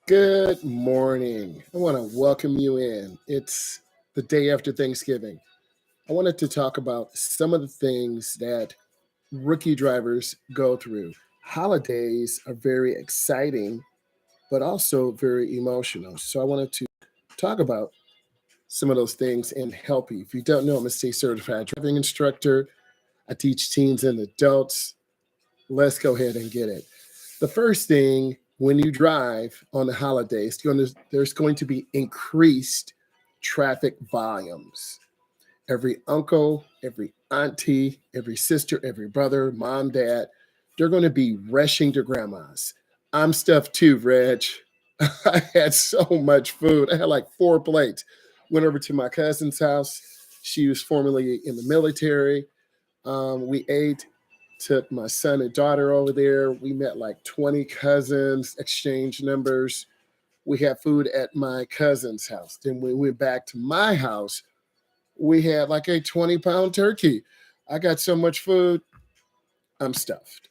Good morning. I want to welcome you in. It's the day after Thanksgiving. I wanted to talk about some of the things that rookie drivers go through. Holidays are very exciting, but also very emotional. So I wanted to talk about some of those things and help you. If you don't know, I'm a state certified driving instructor. I teach teens and adults. Let's go ahead and get it. The first thing when you drive on the holidays, there's going to be increased traffic volumes. Every uncle, every auntie, every sister, every brother, mom, dad, they're going to be rushing to grandma's. I'm stuffed too, Reg. I had so much food. I had like 4 plates. Went over to my cousin's house. She was formerly in the military. We ate, took my son and daughter over there. We met like 20 cousins, exchanged numbers. We had food at my cousin's house. Then we went back to my house. We had like a 20-pound turkey. I got so much food, I'm stuffed.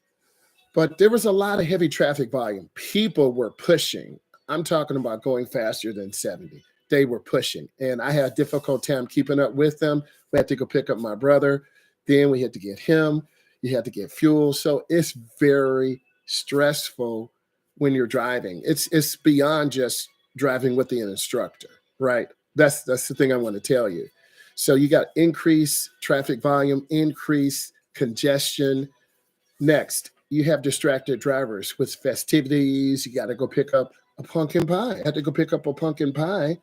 But there was a lot of heavy traffic volume. People were pushing. I'm talking about going faster than 70. They were pushing. And I had a difficult time keeping up with them. We had to go pick up my brother. Then we had to get him. You had to get fuel. So it's very stressful when you're driving. It's beyond just driving with the instructor, right? That's the thing I want to tell you. So you got increased traffic volume, increased congestion. Next, you have distracted drivers with festivities. You got to go pick up a pumpkin pie. I had to go pick up a pumpkin pie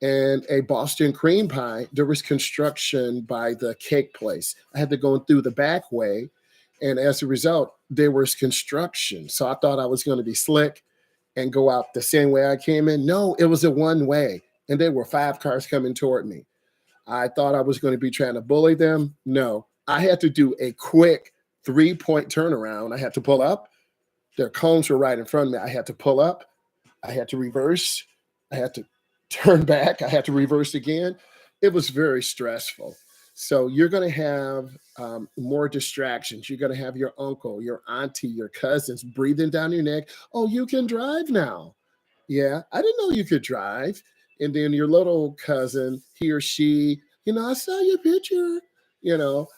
and a Boston cream pie. There was construction by the cake place. I had to go through the back way. And as a result, there was construction. So I thought I was going to be slick and go out the same way I came in. No, it was a one way. And there were 5 cars coming toward me. I thought I was going to be trying to bully them. No, I had to do a quick 3 point turnaround. I had to pull up. Their cones were right in front of me. I had to pull up. I had to reverse. I had to turn back. I had to reverse again. It was very stressful. So you're going to have more distractions. You're going to have your uncle, your auntie, your cousins breathing down your neck. Oh, you can drive now. Yeah, I didn't know you could drive. And then your little cousin, he or she, I saw your picture.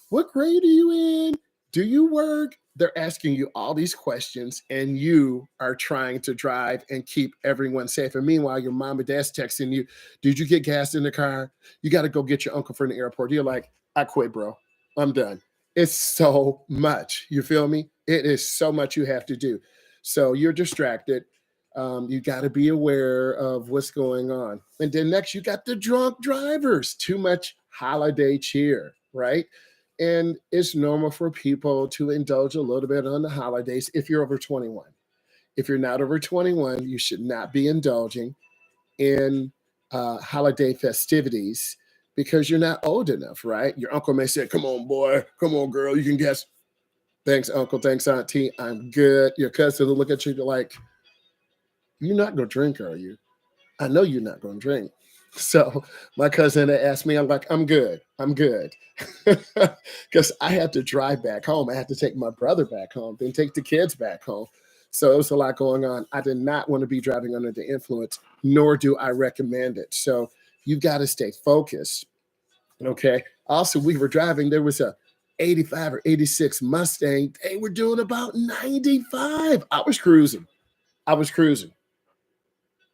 What grade are you in? Do you work? They're asking you all these questions, and you are trying to drive and keep everyone safe. And meanwhile, your mom and dad's texting you, did you get gas in the car? You got to go get your uncle from the airport. You're like, I quit, bro. I'm done. It's so much. You feel me? It is so much you have to do. So you're distracted. You got to be aware of what's going on. And then next, you got the drunk drivers, too much holiday cheer, right? And it's normal for people to indulge a little bit on the holidays if you're over 21. If you're not over 21, you should not be indulging in holiday festivities because you're not old enough, right? Your uncle may say, come on, boy, come on, girl, you can guess. Thanks, uncle. Thanks, auntie. I'm good. Your cousin will look at you like, you're not going to drink, are you? I know you're not going to drink. So my cousin asked me, I'm like, I'm good. I'm good. Because I had to drive back home. I had to take my brother back home, then take the kids back home. So it was a lot going on. I did not want to be driving under the influence, nor do I recommend it. So you've got to stay focused. Okay. Also, we were driving, there was a 85 or 86 Mustang. They were doing about 95. I was cruising. I was cruising.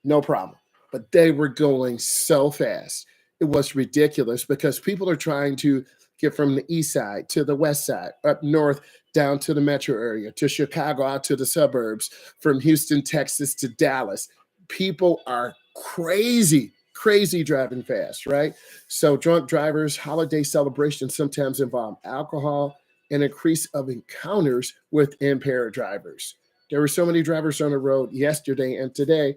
No problem. But they were going so fast. It was ridiculous because people are trying to get from the east side to the west side, up north, down to the metro area, to Chicago, out to the suburbs, from Houston, Texas to Dallas. People are crazy, crazy driving fast, right? So, drunk drivers, holiday celebrations sometimes involve alcohol and increase of encounters with impaired drivers. There were so many drivers on the road yesterday and today.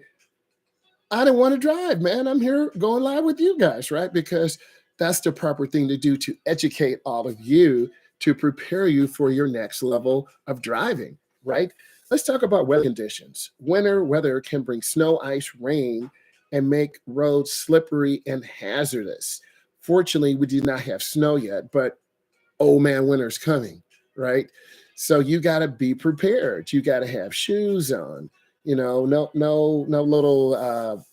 I didn't want to drive, man. I'm here going live with you guys, right? Because that's the proper thing to do to educate all of you to prepare you for your next level of driving, right? Let's talk about weather conditions. Winter weather can bring snow, ice, rain, and make roads slippery and hazardous. Fortunately, we did not have snow yet, but oh man, winter's coming, right? So you got to be prepared. You got to have shoes on. No little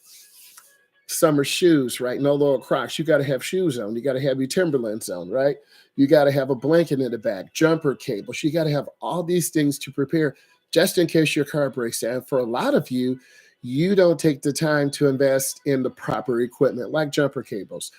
summer shoes, right? No little Crocs. You got to have shoes on. You got to have your Timberlands on, right? You got to have a blanket in the back, jumper cables. You got to have all these things to prepare just in case your car breaks down. For a lot of you, you don't take the time to invest in the proper equipment like jumper cables.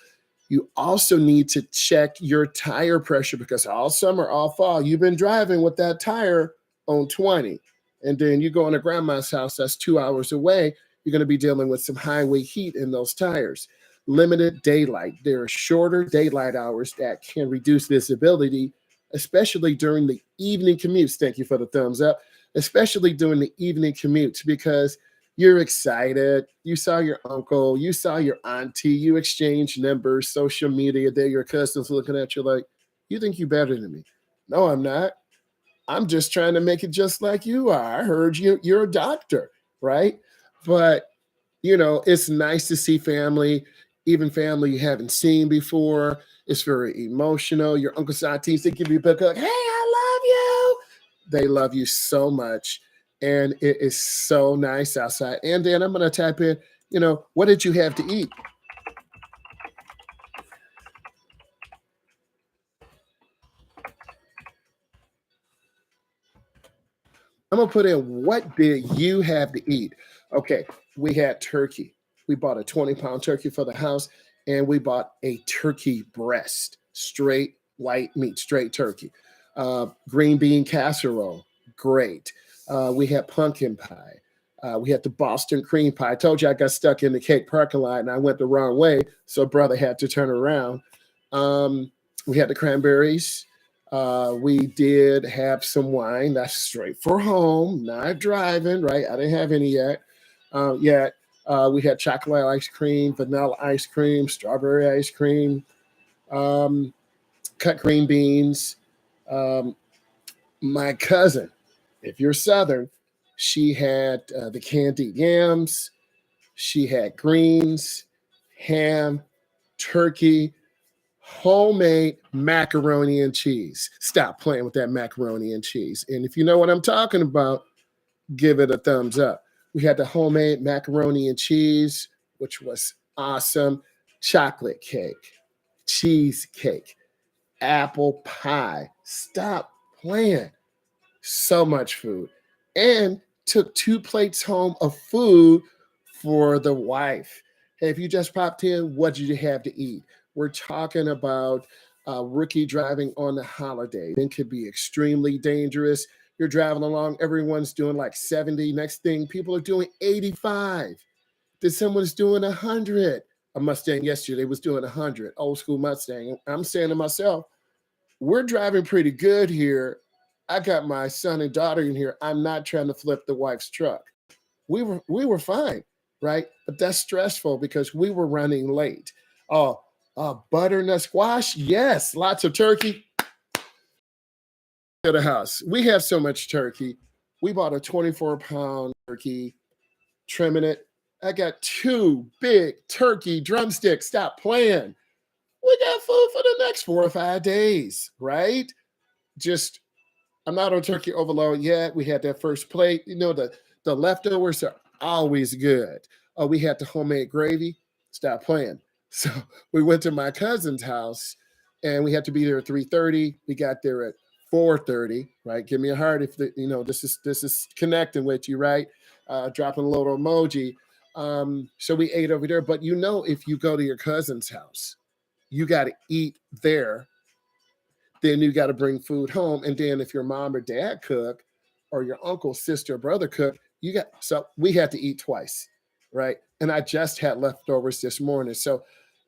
You also need to check your tire pressure because all summer, all fall, you've been driving with that tire on 20. And then you go into grandma's house that's 2 hours away. You're going to be dealing with some highway heat in those tires. Limited daylight. There are shorter daylight hours that can reduce visibility, especially during the evening commutes. Thank you for the thumbs up. Especially during the evening commutes because you're excited. You saw your uncle, you saw your auntie, you exchange numbers, social media. They're your cousins looking at you like, you think you're better than me. No, I'm not. I'm just trying to make it just like you are. I heard you're a doctor, right? But it's nice to see family, even family you haven't seen before. It's very emotional. Your uncles, aunties, they give you a big hug. Hey, I love you. They love you so much. And it is so nice outside. And then I'm going to type in, what did you have to eat? I'm gonna put in what did you have to eat? Okay, we had turkey. We bought a 20-pound turkey for the house, and we bought a turkey breast, straight white meat, straight turkey. Green bean casserole, great. We had pumpkin pie. We had the Boston cream pie. I told you I got stuck in the cake parking lot and I went the wrong way, so brother had to turn around. Um, we had the cranberries. We did have some wine. That's straight for home, not driving, right? I didn't have any yet. We had chocolate ice cream, vanilla ice cream, strawberry ice cream, um, cut green beans. Um, my cousin, if you're Southern, she had the candied yams. She had greens, ham, turkey, homemade macaroni and cheese. Stop playing with that macaroni and cheese. And if you know what I'm talking about, give it a thumbs up. We had the homemade macaroni and cheese, which was awesome. Chocolate cake, cheesecake, apple pie. Stop playing. So much food. And took 2 plates home of food for the wife. Hey, if you just popped in, what did you have to eat? We're talking about rookie driving on the holiday. It could be extremely dangerous. You're driving along, everyone's doing like 70. Next thing, people are doing 85. Then someone's doing 100. A Mustang yesterday was doing 100, old school Mustang. I'm saying to myself, we're driving pretty good here. I got my son and daughter in here. I'm not trying to flip the wife's truck. We were fine, right? But that's stressful because we were running late. Oh, butternut squash, yes, lots of turkey to the house. We have so much turkey. We bought a 24-pound turkey, trimming it. I got 2 big turkey drumsticks. Stop playing. We got food for the next 4 or 5 days, right? Just I'm not on turkey overload yet. We had that first plate. The leftovers are always good. We had the homemade gravy. Stop playing. So we went to my cousin's house, and we had to be there at 3:30. We got there at 4:30. Right? Give me a heart if this is connecting with you, right? Dropping a little emoji. So we ate over there. But if you go to your cousin's house, you got to eat there, then you got to bring food home. And then if your mom or dad cook, or your uncle, sister, brother cook, so we had to eat twice, right? And I just had leftovers this morning. So,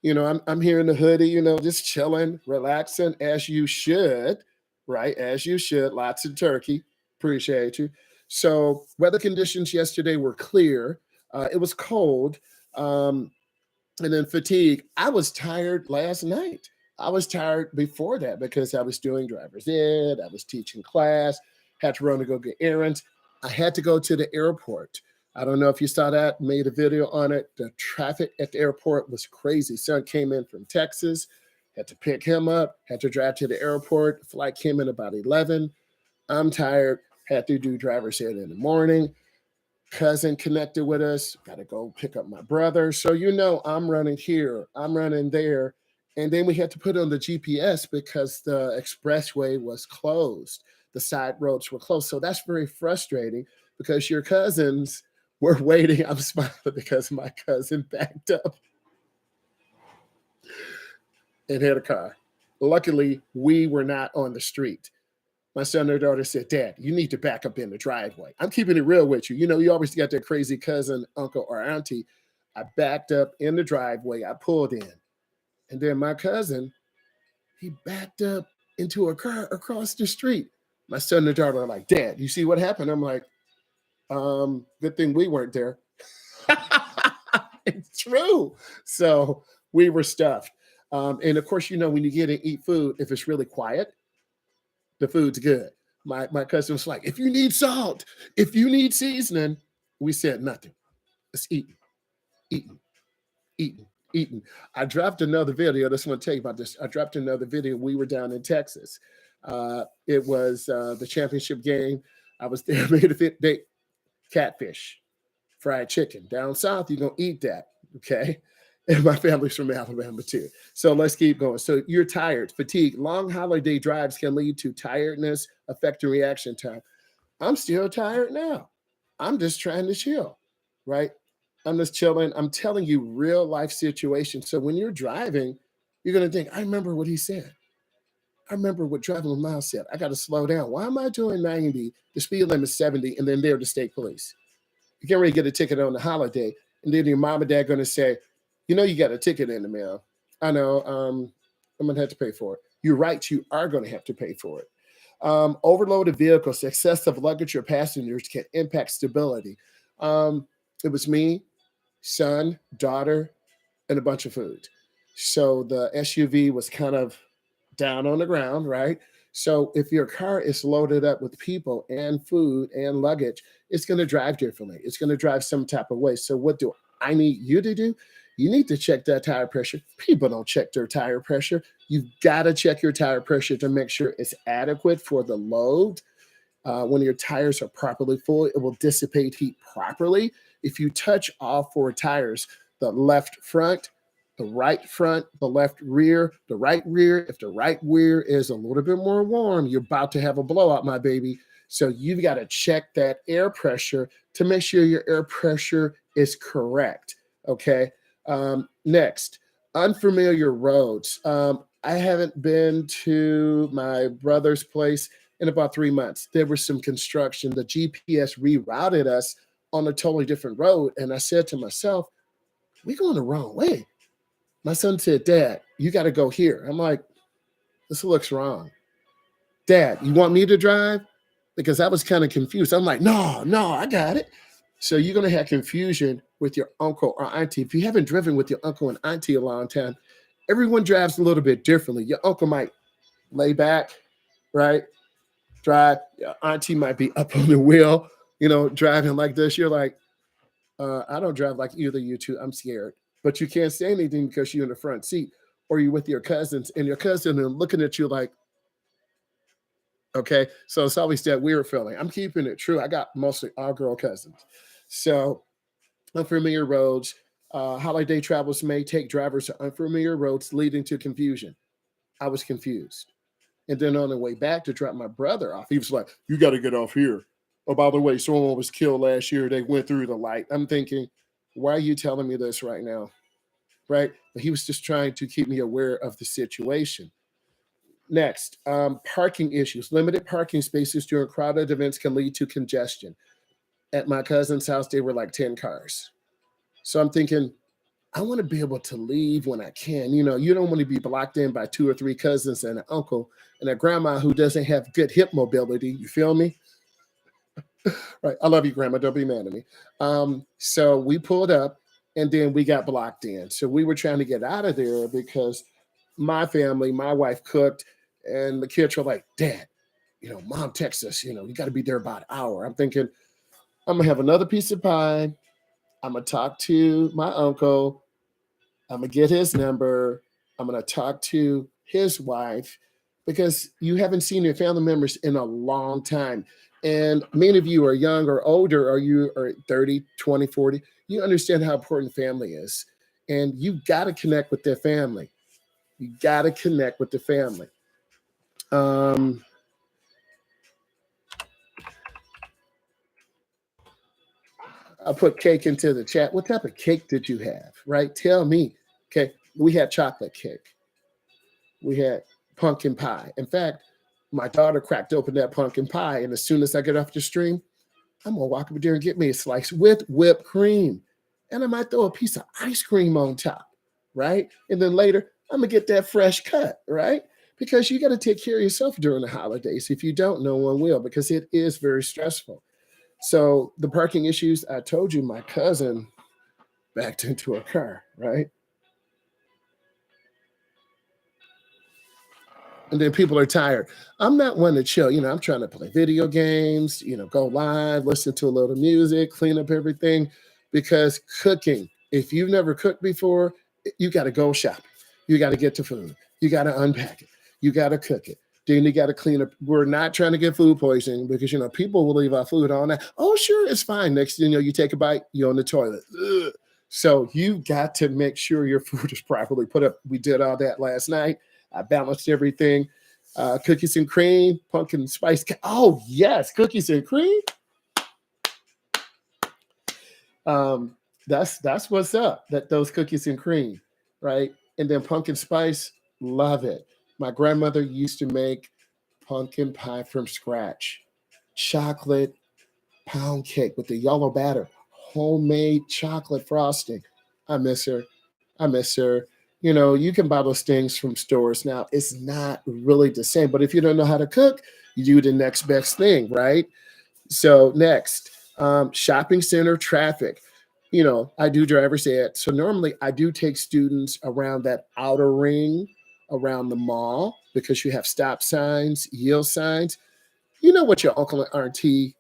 I'm here in the hoodie, just chilling, relaxing as you should, right? As you should. Lots of turkey. Appreciate you. So weather conditions yesterday were clear. It was cold. Um, and then fatigue. I was tired last night. I was tired before that because I was doing driver's ed, I was teaching class, had to run to go get errands. I had to go to the airport. I don't know if you saw that, made a video on it. The traffic at the airport was crazy. Son came in from Texas, had to pick him up, had to drive to the airport. The flight came in about 11. I'm tired, had to do driver's ed in the morning. cousin connected with us. Got to go pick up my brother. So, I'm running here, I'm running there. And then we had to put on the GPS because the expressway was closed. The side roads were closed. So that's very frustrating because your cousins were waiting. I'm smiling because my cousin backed up and hit a car. Luckily, we were not on the street. My son or daughter said, Dad, you need to back up in the driveway. I'm keeping it real with you. You always got that crazy cousin, uncle, or auntie. I backed up in the driveway. I pulled in. And then my cousin, he backed up into a car across the street. My son and daughter are like, Dad, you see what happened? I'm like, good thing we weren't there. It's true. So we were stuffed. And of course, when you get and eat food, if it's really quiet, the food's good. My cousin was like, if you need salt, if you need seasoning, we said nothing. It's eating, eating, eating, eating. I dropped another video. I just want to tell you about this. I dropped another video. We were down in Texas. It was the championship game. I was there, made a fit day. Catfish, fried chicken. Down south, you're going to eat that. Okay. And my family's from Alabama too. So let's keep going. So you're tired, fatigue. Long holiday drives can lead to tiredness, affecting reaction time. I'm still tired now. I'm just trying to chill, right? I'm just chilling. I'm telling you real life situations. So when you're driving, you're going to think, I remember what he said. I remember what driving with Myles said. I got to slow down. Why am I doing 90? The speed limit is 70, and then they're the state police. You can't really get a ticket on the holiday. And then your mom and dad going to say, you got a ticket in the mail. I know. I'm going to have to pay for it. You're right. You are going to have to pay for it. Overloaded vehicles, excessive luggage or passengers can impact stability. It was me, son, daughter, and a bunch of food. So the SUV was kind of down on the ground, right? So if your car is loaded up with people and food and luggage, it's going to drive differently. It's going to drive some type of way. So what do I need you to do? You need to check that tire pressure. People don't check their tire pressure. You've got to check your tire pressure to make sure it's adequate for the load. When your tires are properly full, it will dissipate heat properly. If you touch all four tires, the left front, the right front, the left rear, the right rear, if the right rear is a little bit more warm, you're about to have a blowout, my baby. So you've got to check that air pressure to make sure your air pressure is correct. Okay. Next, unfamiliar roads. I haven't been to my brother's place in about 3 months. There was some construction. The GPS rerouted us on a totally different road. And I said to myself, we're going the wrong way. My son said, Dad, you got to go here. I'm like, this looks wrong. Dad, you want me to drive? Because I was kind of confused. I'm like, no, I got it. So you're going to have confusion with your uncle or auntie. If you haven't driven with your uncle and auntie a long time, everyone drives a little bit differently. Your uncle might lay back, right? Drive. Your auntie might be up on the wheel, driving like this. You're like, I don't drive like either of you two. I'm scared. But you can't say anything because you're in the front seat, or you're with your cousins, and your cousin are looking at you like, okay. So it's always that weird feeling. I'm keeping it true. I got mostly all girl cousins. So unfamiliar roads, holiday travels may take drivers to unfamiliar roads, leading to confusion. I was confused. And then on the way back to drop my brother off, he was like, you got to get off here. Oh, by the way, someone was killed last year. They went through the light. I'm thinking, why are you telling me this right now? Right? But he was just trying to keep me aware of the situation. Next, parking issues. Limited parking spaces during crowded events can lead to congestion. At my cousin's house, there were like 10 cars. So I'm thinking, I want to be able to leave when I can. You don't want to be blocked in by 2 or 3 cousins and an uncle and a grandma who doesn't have good hip mobility. You feel me? Right. I love you, Grandma. Don't be mad at me. So we pulled up and then we got blocked in. So we were trying to get out of there because my family, my wife cooked, and the kids were like, Dad, Mom texts us, you got to be there about an hour. I'm thinking, I'm going to have another piece of pie. I'm going to talk to my uncle. I'm going to get his number. I'm going to talk to his wife because you haven't seen your family members in a long time. And many of you are young or older, or you are 30, 20, 40. You understand how important family is. And you got to connect with their family. You got to connect with the family. Um, I put cake into the chat. What type of cake did you have? Right? Tell me. Okay. We had chocolate cake. We had pumpkin pie. In fact, my daughter cracked open that pumpkin pie, and as soon as I get off the stream, I'm gonna walk over there and get me a slice with whipped cream. And I might throw a piece of ice cream on top, right? And then later, I'm gonna get that fresh cut, right? Because you got to take care of yourself during the holidays. If you don't, no one will, because it is very stressful. So the parking issues, I told you, my cousin backed into a car, right? And then people are tired. I'm not one to chill. I'm trying to play video games, go live, listen to a little music, clean up everything. Because cooking, if you've never cooked before, you got to go shopping. You got to get to food. You got to unpack it. You got to cook it. Then you got to clean up. We're not trying to get food poisoning because, people will leave our food on that. Oh, sure, it's fine. Next thing you know, you take a bite, you're on the toilet. Ugh. So you got to make sure your food is properly put up. We did all that last night. I balanced everything. Cookies and cream, pumpkin spice. Oh yes, cookies and cream. Um, that's what's up. That those cookies and cream, right? And then pumpkin spice, love it. My grandmother used to make pumpkin pie from scratch, chocolate pound cake with the yellow batter, homemade chocolate frosting. I miss her. I miss her. You can buy those things from stores now. It's not really the same. But if you don't know how to cook, you do the next best thing, right? So next, shopping center traffic. I do driver's ed. So normally I do take students around that outer ring, around the mall, because you have stop signs, yield signs. You know what your uncle and auntie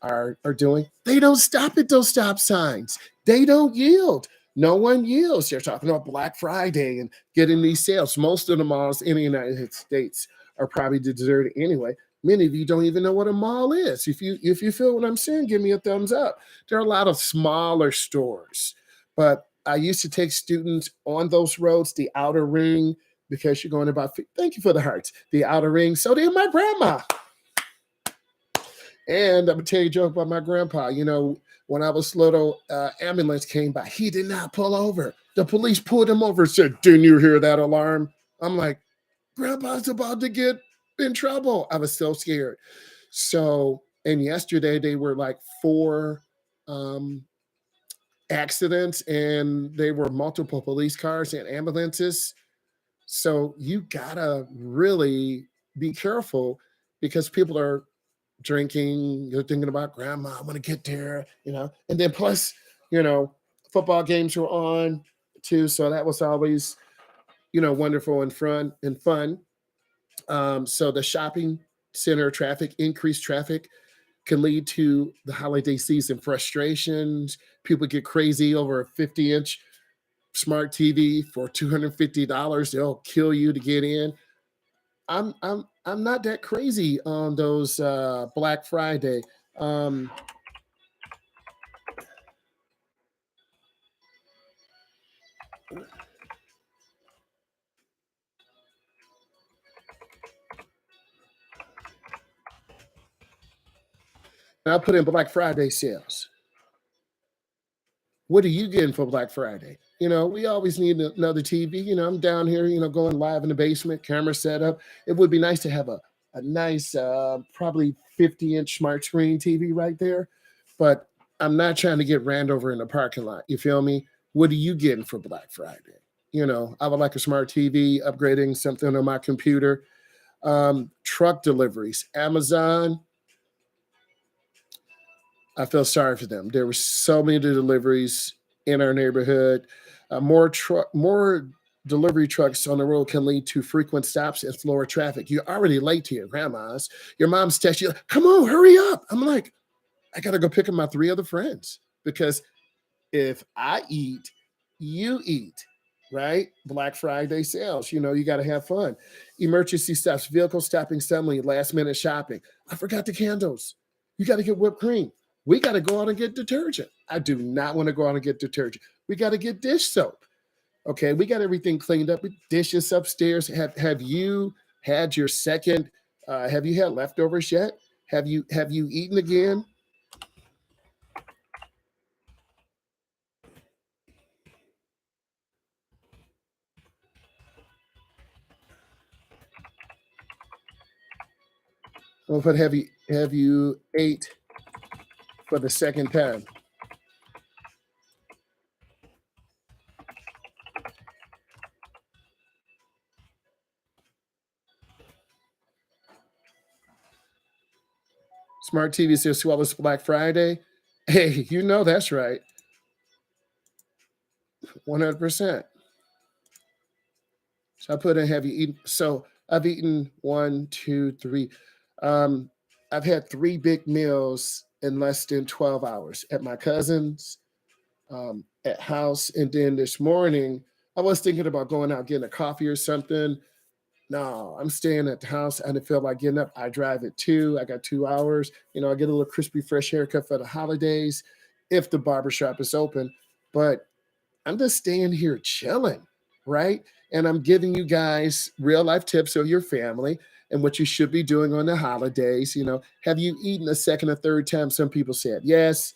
are doing? They don't stop at those stop signs. They don't yield. No one yields. They're talking about Black Friday and getting these sales. Most of the malls in the United States are probably deserted anyway. Many of you don't even know what a mall is. If you feel what I'm saying, give me a thumbs up. There are a lot of smaller stores, but I used to take students on those roads, the outer ring, because you're going about. Thank you for the hearts. The outer ring. So did my grandma. And I'm gonna tell you a joke about my grandpa. When I was little, ambulance came by. He did not pull over. The police pulled him over and said, "Didn't you hear that alarm?" I'm like, Grandpa's about to get in trouble. I was so scared. So, and yesterday they were like four um, accidents, and they were multiple police cars and ambulances. So you gotta really be careful because people are drinking, you're thinking about grandma, I'm gonna get there, and then plus, you know, football games were on too. So that was always, wonderful and fun. So the shopping center traffic, increased traffic can lead to the holiday season frustrations. People get crazy over a 50-inch smart TV for $250. They'll kill you to get in. I'm not that crazy on those Black Friday. Um, and I put in Black Friday sales. What are you getting for Black Friday? We always need another TV. I'm down here, going live in the basement, camera setup. It would be nice to have a nice, probably 50-inch smart screen TV right there. But I'm not trying to get ran over in the parking lot. You feel me? What are you getting for Black Friday? I would like a smart TV, upgrading something on my computer. Truck deliveries, Amazon. I feel sorry for them. There were so many deliveries in our neighborhood. More delivery trucks on the road can lead to frequent stops and slower traffic. You're already late to your grandma's. Your mom's text you, "Come on, hurry up." I'm like, I gotta go pick up my three other friends because if I eat, you eat, right? Black Friday sales. You got to have fun. Emergency stops, vehicle stopping suddenly, last minute shopping. I forgot the candles. You got to get whipped cream. We got to go out and get detergent. I do not want to go out and get detergent. We got to get dish soap. Okay, we got everything cleaned up. Dishes upstairs. Have you had your second? Have you had leftovers yet? Have you eaten again? Well, but have you ate for the second time? Smart TV says, well, it's Black Friday. Hey, you know that's right. 100%. So I put in, have you eaten? So I've eaten one, two, three. Um, I've had three big meals in less than 12 hours at my cousin's, at house. And then this morning, I was thinking about going out getting a coffee or something. No, I'm staying at the house. I didn't feel like getting up. I drive at 2. I got 2 hours. I get a little crispy, fresh haircut for the holidays if the barbershop is open. But I'm just staying here chilling, right? And I'm giving you guys real life tips of your family and what you should be doing on the holidays. Have you eaten a second or third time? Some people said yes.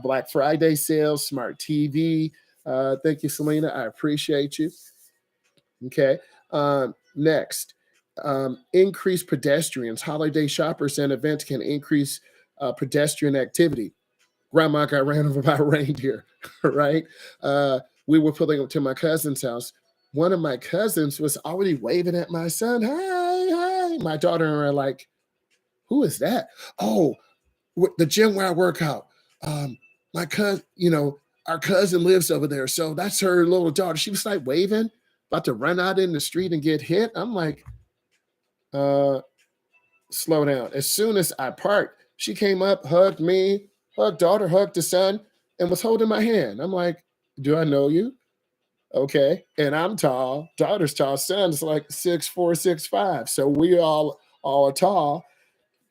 Black Friday sales, smart TV. Thank you, Selena. I appreciate you. Okay. Next, increase pedestrians. Holiday shoppers and events can increase pedestrian activity. Grandma got ran over by a reindeer, right? We were pulling up to my cousin's house. One of my cousins was already waving at my son. Hi, hi. My daughter and I are like, who is that? Oh, the gym where I work out. My cousin, our cousin lives over there. So that's her little daughter. She was like waving, about to run out in the street and get hit. I'm like, uh, slow down. As soon as I parked, she came up, hugged me, hugged daughter, hugged the son, and was holding my hand. I'm like, do I know you? Okay. And I'm tall. Daughter's tall. Son's like 6'4", 6'5". So we all are tall,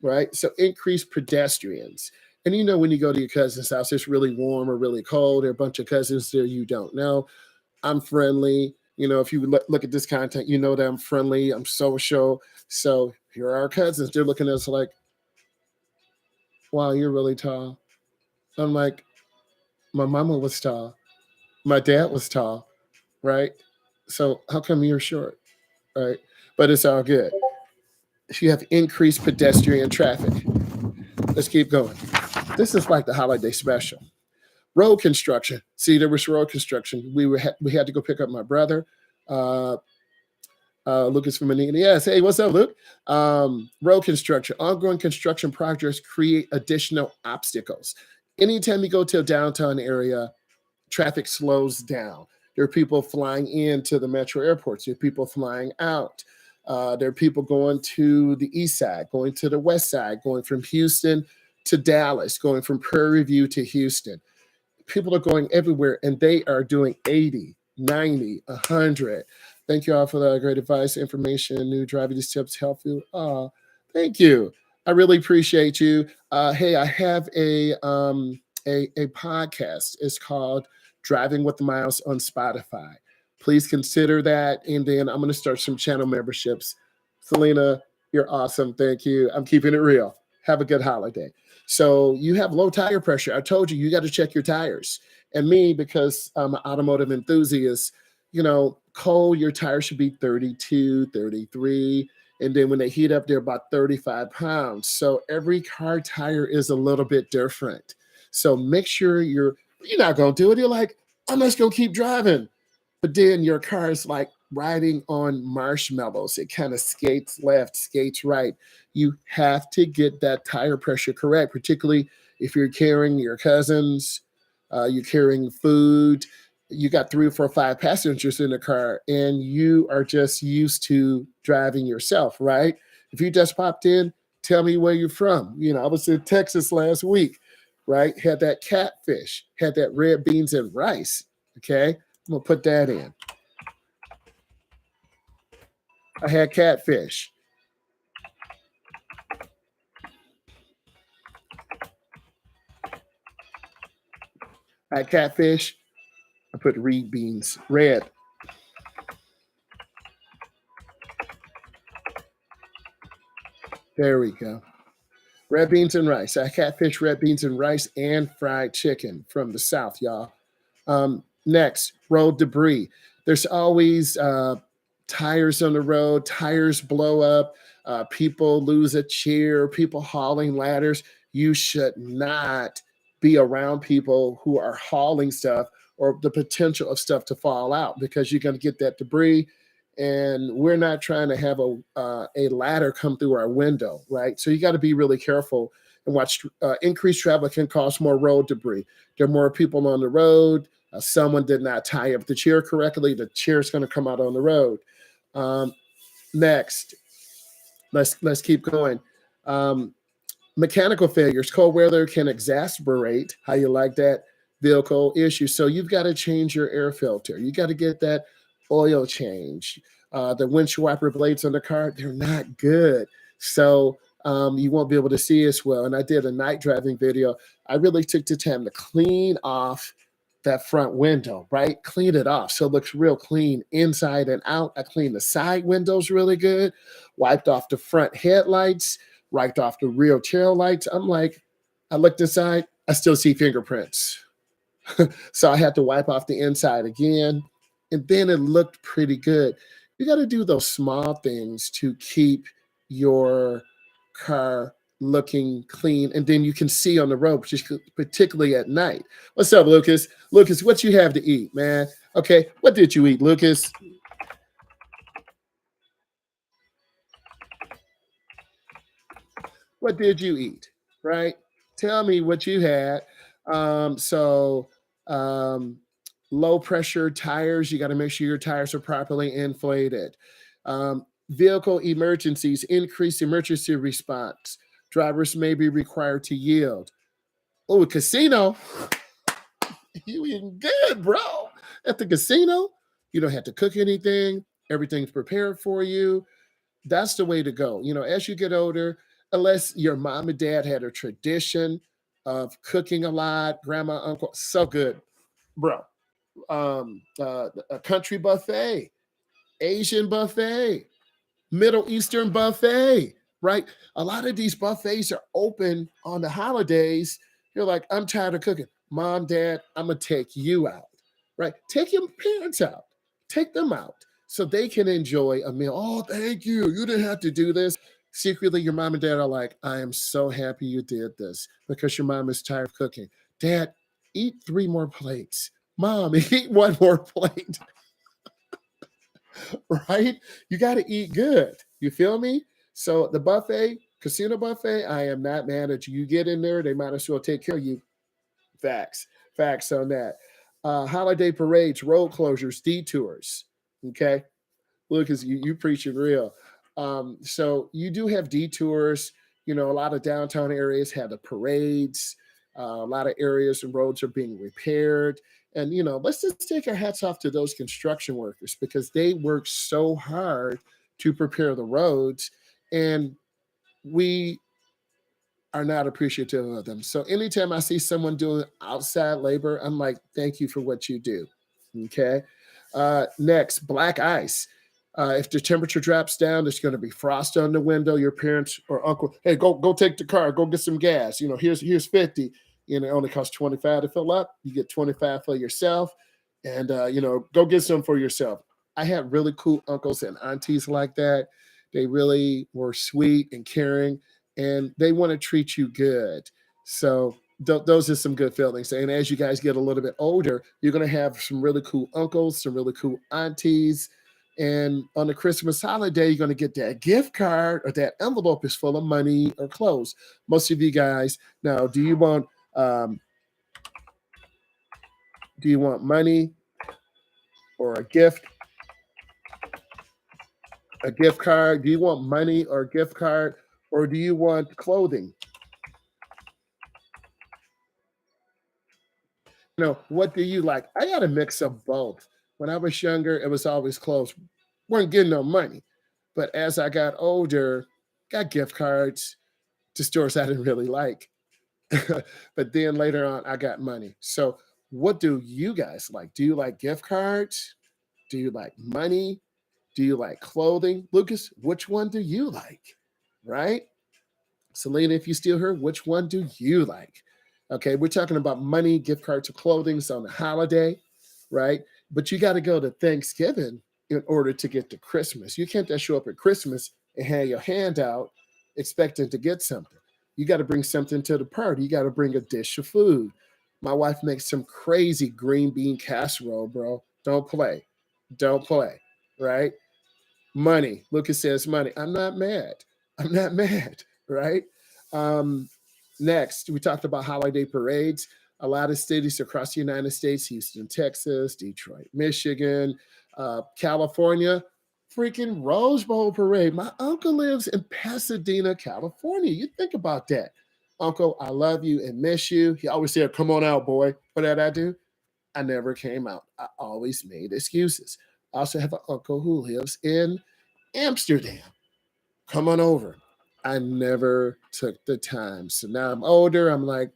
right? So increase pedestrians. And when you go to your cousin's house, it's really warm or really cold. There are a bunch of cousins there you don't know. I'm friendly. If you look at this content, you know that I'm friendly, I'm social. So here are our cousins. They're looking at us like, wow, you're really tall. I'm like, my mama was tall. My dad was tall, right? So how come you're short, right? But it's all good. You have increased pedestrian traffic. Let's keep going. This is like the holiday special. Road construction. See, there was road construction. We had to go pick up my brother. Uh, Lucas from Manila. Yes. Hey, what's up, Luke? Road construction. Ongoing construction projects create additional obstacles. Anytime you go to a downtown area, traffic slows down. There are people flying into the metro airports. There are people flying out. There are people going to the east side, going to the west side, going from Houston to Dallas, going from Prairie View to Houston. People are going everywhere and they are doing 80, 90, 100. Thank you all for the great advice, information, new driving tips, help you. Oh, thank you. I really appreciate you. Hey, I have a podcast. It's called Driving with Myles on Spotify. Please consider that. And then I'm going to start some channel memberships. Selena, you're awesome. Thank you. I'm keeping it real. Have a good holiday. So you have low tire pressure. I told you, you got to check your tires. And me, because I'm an automotive enthusiast, cold, your tires should be 32, 33. And then when they heat up, they're about 35 pounds. So every car tire is a little bit different. So make sure you're not going to do it. You're like, I'm just going to keep driving. But then your car is like riding on marshmallows. It kind of skates left, skates right. You have to get that tire pressure correct, particularly if you're carrying your cousins, you're carrying food, you got 3 or 4 or 5 passengers in the car, and you are just used to driving yourself, right? If you just popped in, tell me where you're from. I was in Texas last week, right? Had that catfish, had that red beans and rice. Okay. I'm going to put that in. I had catfish. I had catfish. I put red beans, red. There we go. Red beans and rice. I had catfish, red beans and rice, and fried chicken from the South, y'all. Next, road debris. There's always tires on the road, tires blow up, people lose a chair, people hauling ladders. You should not be around people who are hauling stuff or the potential of stuff to fall out because you're going to get that debris. And we're not trying to have a ladder come through our window, right? So you got to be really careful and watch. Increased travel can cause more road debris. There are more people on the road. Someone did not tie up the chair correctly. The chair is going to come out on the road. Um, Next, let's keep going. Um, Mechanical failures. Cold weather can exacerbate how you like that vehicle issue. So you've got to change your air filter. You got to get that oil change. The windshield wiper blades on the car, they're not good. So you won't be able to see as well. And I did a night driving video. I really took the time to clean off that front window, right? Clean it off so it looks real clean inside and out. I cleaned the side windows really good, wiped off the front headlights, wiped off the rear tail lights. I'm like, I looked inside, I still see fingerprints. So I had to wipe off the inside again. And then it looked pretty good. You got to do those small things to keep your car looking clean. And then you can see on the road, particularly at night. What's up, Lucas? Lucas, what you have to eat, man? Okay, what did you eat, Lucas? What did you eat? Right? Tell me what you had. Um, so, um, Low pressure tires, you got to make sure your tires are properly inflated. Vehicle emergencies, increase emergency response. Drivers may be required to yield. Oh, a casino. You eating good, bro. At the casino, you don't have to cook anything. Everything's prepared for you. That's the way to go. As you get older, unless your mom and dad had a tradition of cooking a lot, grandma, uncle, so good, bro. A country buffet, Asian buffet, Middle Eastern buffet, right? A lot of these buffets are open on the holidays. You're like, I'm tired of cooking. Mom, dad, I'm going to take you out, right? Take your parents out, take them out so they can enjoy a meal. Oh, thank you. You didn't have to do this. Secretly, your mom and dad are like, I am so happy you did this because your mom is tired of cooking. Dad, eat three more plates. Mom, eat one more plate. Right? You got to eat good. You feel me? So the buffet, casino buffet, I am not mad at you. You get in there, they might as well take care of you. Facts. Facts on that. Holiday parades, road closures, detours. Okay. Lucas, you preaching real. So you do have detours. A lot of downtown areas have the parades. A lot of areas and roads are being repaired. And let's just take our hats off to those construction workers because they work so hard to prepare the roads, and we are not appreciative of them. So anytime I see someone doing outside labor, I'm like, thank you for what you do. Okay. Next, black ice. If the temperature drops down, there's going to be frost on the window. Your parents or uncle, hey, go take the car, go get some gas. Here's 50. It only costs 25 to fill up. You get 25 for yourself, and go get some for yourself. I had really cool uncles and aunties like that. They really were sweet and caring, and they want to treat you good. So those are some good feelings. And as you guys get a little bit older, you're going to have some really cool uncles, some really cool aunties. And on the Christmas holiday, you're going to get that gift card or that envelope is full of money or clothes. Most of you guys, now, um, do you want money or a gift card? Do you want money or a gift card, or do you want clothing? What do you like? I got a mix of both. When I was younger, it was always clothes. Weren't getting no money. But as I got older, got gift cards to stores I didn't really like. But then later on, I got money. So What do you guys like? Do you like gift cards? Do you like money? Do you like clothing? Lucas, which one do you like? Right? Selena, if you still here, which one do you like? Okay, we're talking about money, gift cards, or clothing on the holiday, right? But you got to go to Thanksgiving in order to get to Christmas. You can't just show up at Christmas and hand your hand out expecting to get something. You got to bring something to the party. You got to bring a dish of food. My wife makes some crazy green bean casserole, bro. Don't play. Don't play, right? Money. Lucas says money. I'm not mad. I'm not mad, right? Um, Next, we talked about holiday parades. A lot of cities across the United States, Houston, Texas, Detroit, Michigan, California, freaking Rose Bowl parade. My uncle lives in Pasadena, California. You think about that. Uncle, I love you and miss you. He always said, come on out, boy. What did I do? I never came out. I always made excuses. I also have an uncle who lives in Amsterdam. Come on over. I never took the time. So now I'm older. I'm like,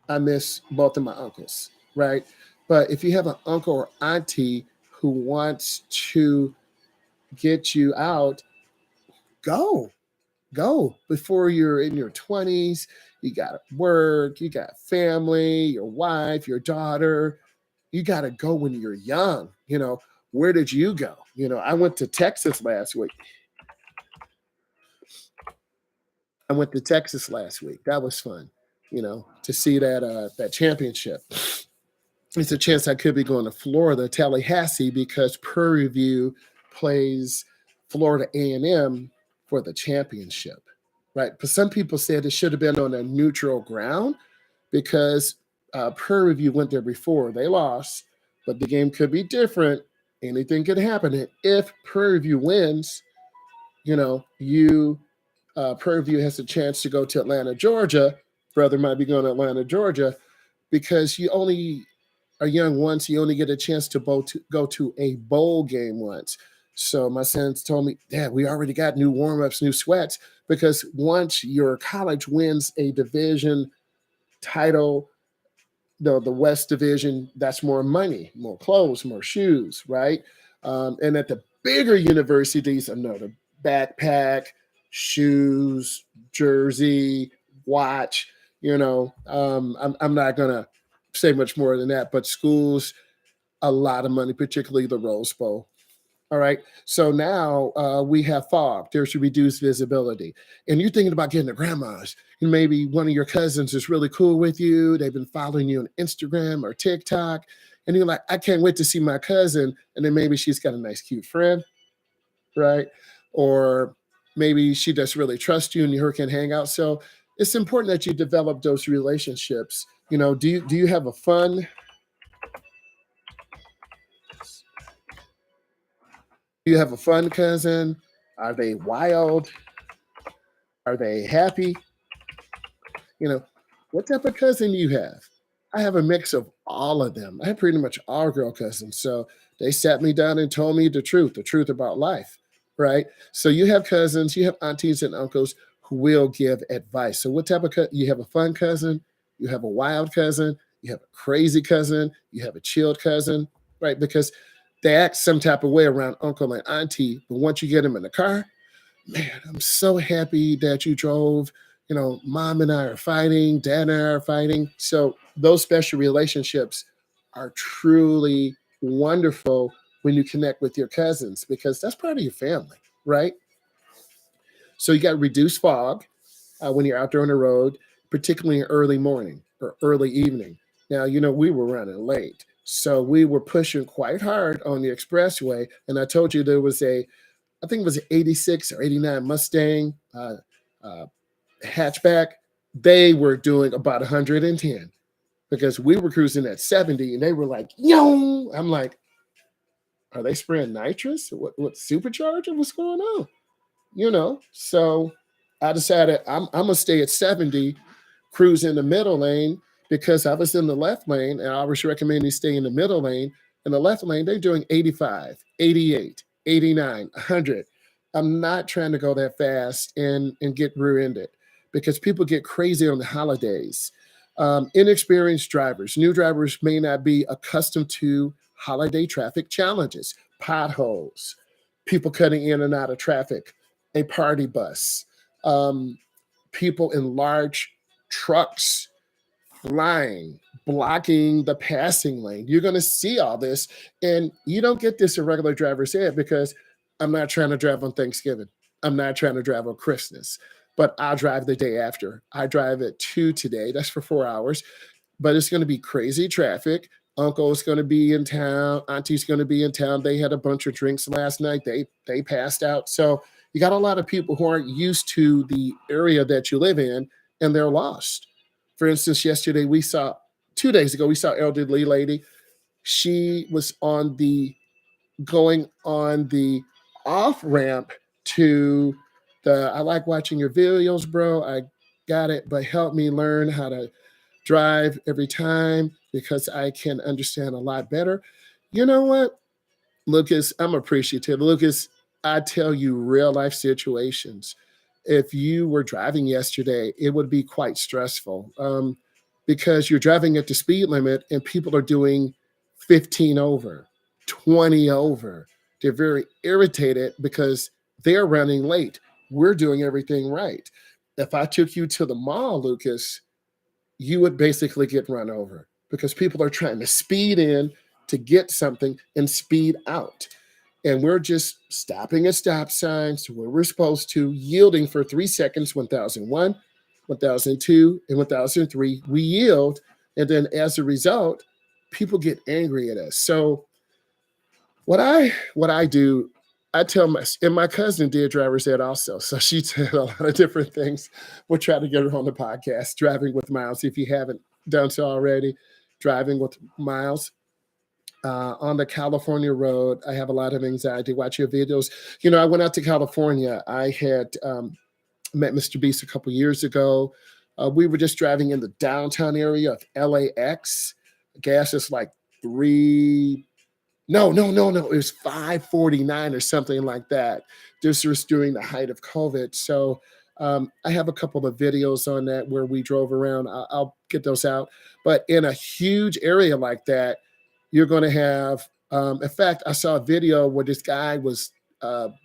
I miss both of my uncles, right? But if you have an uncle or auntie who wants to get you out, go, go before you're in your 20s. You got work, you got family, your wife, your daughter. You got to go when you're young. Where did you go? I went to Texas last week. I went to Texas last week. That was fun, to see that championship. It's a chance I could be going to Florida, Tallahassee, because Prairie View plays Florida A&M for the championship, right? But some people said it should have been on a neutral ground because Prairie View went there before. They lost, but the game could be different. Anything could happen. And if Prairie View wins, you Prairie View has a chance to go to Atlanta, Georgia. Brother might be going to Atlanta, Georgia, because you only are young once. You only get a chance to go to a bowl game once. So my sons told me, Dad, we already got new warm-ups, new sweats, because once your college wins a division title, the West Division, that's more money, more clothes, more shoes, right? And at the bigger universities, another backpack, shoes, jersey, watch. I'm not gonna say much more than that, but schools, a lot of money, particularly the Rose Bowl. All right. So now we have fog. There's reduced visibility. And you're thinking about getting to grandma's. And maybe one of your cousins is really cool with you. They've been following you on Instagram or TikTok. And you're like, I can't wait to see my cousin. And then maybe she's got a nice, cute friend, right? Or maybe she just really trusts you and you can hang out. So it's important that you develop those relationships. Do you have a fun cousin? Are they wild? Are they happy? You know, what type of cousin you have? I have a mix of all of them. I have pretty much all girl cousins. So they sat me down and told me the truth about life, right? So you have cousins, you have aunties and uncles who will give advice. So what type of you have a fun cousin, you have a wild cousin, you have a crazy cousin, you have a chilled cousin, right? Because they act some type of way around uncle and auntie, but once you get them in the car, man, I'm so happy that you drove. Mom and I are fighting, dad and I are fighting. So those special relationships are truly wonderful when you connect with your cousins because that's part of your family, right? So you got reduced fog when you're out there on the road, particularly in early morning or early evening. Now, we were running late. So we were pushing quite hard on the expressway. And I told you there was I think it was an 86 or 89 Mustang uh, hatchback. They were doing about 110 because we were cruising at 70 and they were like, yo, I'm like, are they spraying nitrous? What supercharger? What's going on? So I decided I'm going to stay at 70, cruise in the middle lane because I was in the left lane and I was recommending stay in the middle lane. In the left lane, they're doing 85, 88, 89, 100. I'm not trying to go that fast and get rear-ended because people get crazy on the holidays. Inexperienced drivers, new drivers may not be accustomed to holiday traffic challenges, potholes, people cutting in and out of traffic, a party bus, um, people in large trucks flying, blocking the passing lane. You're going to see all this, and you don't get this in regular driver's ed because I'm not trying to drive on Thanksgiving. I'm not trying to drive on Christmas, but I'll drive the day after. I drive at 2 today. That's for 4 hours, but it's going to be crazy traffic. Uncle's going to be in town. Auntie's going to be in town. They had a bunch of drinks last night. They passed out. So you got a lot of people who aren't used to the area that you live in, and they're lost. For instance, yesterday we saw 2 days ago we saw elderly lady. She was on the going on the off ramp to the I like watching your videos, bro. I got it, but help me learn how to drive every time because I can understand a lot better. You know what? Lucas, I'm appreciative. Lucas, I tell you real life situations. If you were driving yesterday, it would be quite stressful because you're driving at the speed limit and people are doing 15 over, 20 over. They're very irritated because they're running late. We're doing everything right. If I took you to the mall, Lucas, you would basically get run over because people are trying to speed in to get something and speed out. And we're just stopping at stop signs where we're supposed to, yielding for 3 seconds, 1001, 1002, and 1003. We yield. And then as a result, people get angry at us. So what I do, I tell my and my cousin did driver's ed also, so she did a lot of different things. We'll try to get her on the podcast, driving with Miles. If you haven't done so already, driving with Miles on the California road. I have a lot of anxiety watching videos. You know, I went out to California. I had met Mr. Beast a couple years ago. We were just driving in the downtown area of LAX. Gas is like three no, no, no, no. It was 549 or something like that. This was during the height of COVID. So I have a couple of videos on that where we drove around. I'll get those out. But in a huge area like that, you're going to have, in fact, I saw a video where this guy was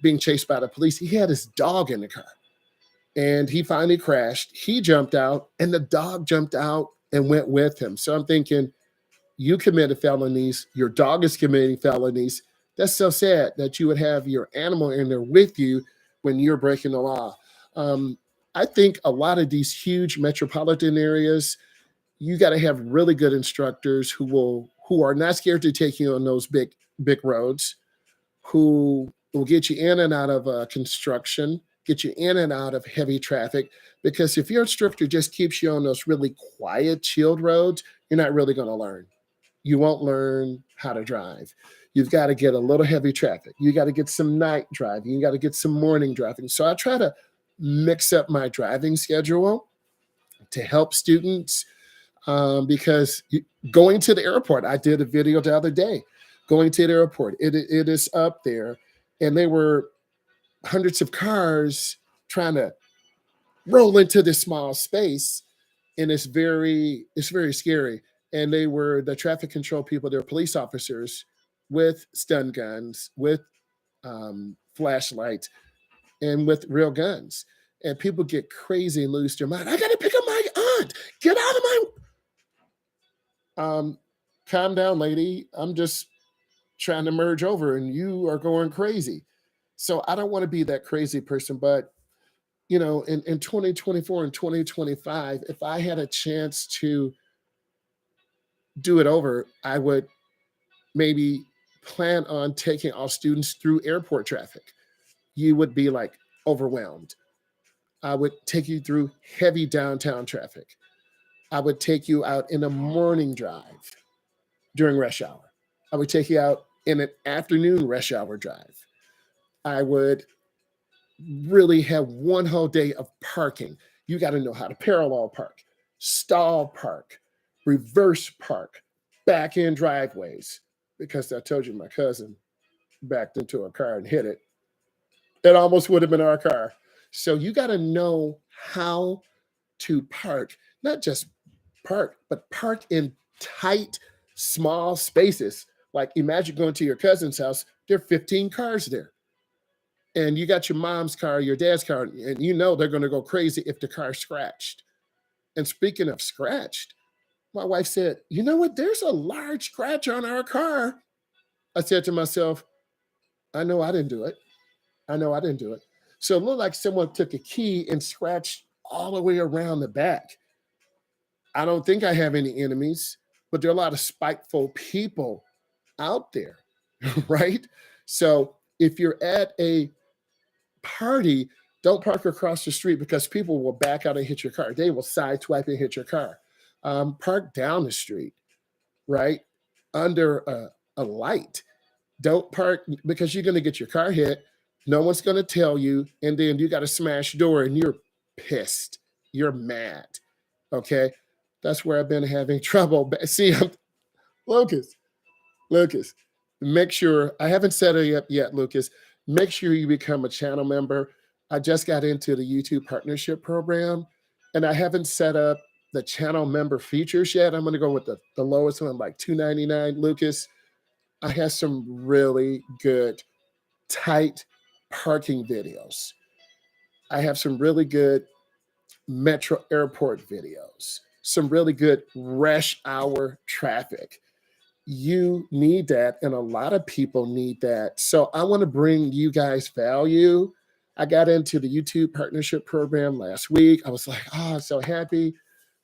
being chased by the police. He had his dog in the car and he finally crashed. He jumped out and the dog jumped out and went with him. So I'm thinking, you committed felonies, your dog is committing felonies. That's so sad that you would have your animal in there with you when you're breaking the law. Um, I think a lot of these huge metropolitan areas, you got to have really good instructors who are not scared to take you on those big roads, who will get you in and out of construction, get you in and out of heavy traffic. Because if your instructor just keeps you on those really quiet, chilled roads, you're not really going to learn. You won't learn how to drive. You've got to get a little heavy traffic. You got to get some night driving. You got to get some morning driving. So I try to mix up my driving schedule to help students because going to the airport, I did a video the other day. Going to the airport, it is up there, and there were hundreds of cars trying to roll into this small space, and it's very scary. And they were the traffic control people, they're police officers with stun guns, with flashlights, and with real guns. And people get crazy and lose their mind. I gotta pick up my aunt. Get out of my um calm down, lady. I'm just trying to merge over and you are going crazy. So I don't want to be that crazy person, but in 2024 and 2025, if I had a chance to do it over, I would maybe plan on taking all students through airport traffic. You would be like overwhelmed. I would take you through heavy downtown traffic. I would take you out in a morning drive during rush hour. I would take you out in an afternoon rush hour drive. I would really have one whole day of parking. You got to know how to parallel park, stall park, reverse park, back in driveways. Because I told you my cousin backed into a car and hit it. It almost would have been our car. So you got to know how to park, not just park, but park in tight, small spaces. Like imagine going to your cousin's house, there are 15 cars there. And you got your mom's car, your dad's car, and you know they're going to go crazy if the car's scratched. And speaking of scratched, my wife said, "You know what? There's a large scratch on our car." I said to myself, I know I didn't do it. I know I didn't do it. So it looked like someone took a key and scratched all the way around the back. I don't think I have any enemies, but there are a lot of spiteful people out there, right? So if you're at a party, don't park across the street because people will back out and hit your car. They will sideswipe and hit your car. Park down the street, right? Under a light. Don't park because you're going to get your car hit. No one's going to tell you. And then you got a smash door and you're pissed. You're mad. Okay. That's where I've been having trouble. See, Lucas, Lucas, make sure I haven't set it up yet, Lucas. Make sure you become a channel member. I just got into the YouTube partnership program and I haven't set up the channel member features yet. I'm going to go with the lowest one, like $2.99. Lucas, I have some really good, tight parking videos. I have some really good metro airport videos, some really good rush hour traffic. You need that, and a lot of people need that. So I want to bring you guys value. I got into the YouTube partnership program last week. I was like, oh, I'm so happy.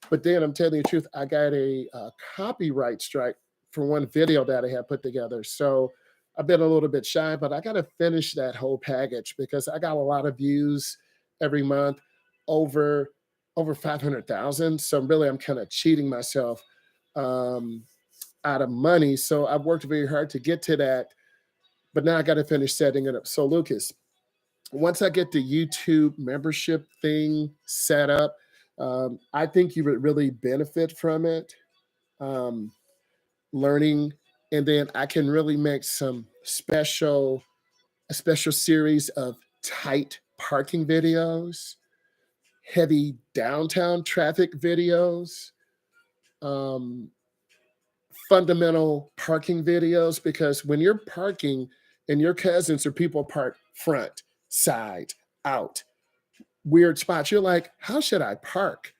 But then I'm telling you the truth, I got a copyright strike for one video that I had put together. So I've been a little bit shy, but I got to finish that whole package because I got a lot of views every month, over 500,000. So really, I'm kind of cheating myself um, out of money. So I've worked very hard to get to that, but now I got to finish setting it up. So Lucas, once I get the YouTube membership thing set up, I think you would really benefit from it, um, learning, and then I can really make a special series of tight parking videos, heavy downtown traffic videos, um, fundamental parking videos. Because when you're parking and your cousins or people park front, side, out, weird spots, you're like, how should I park?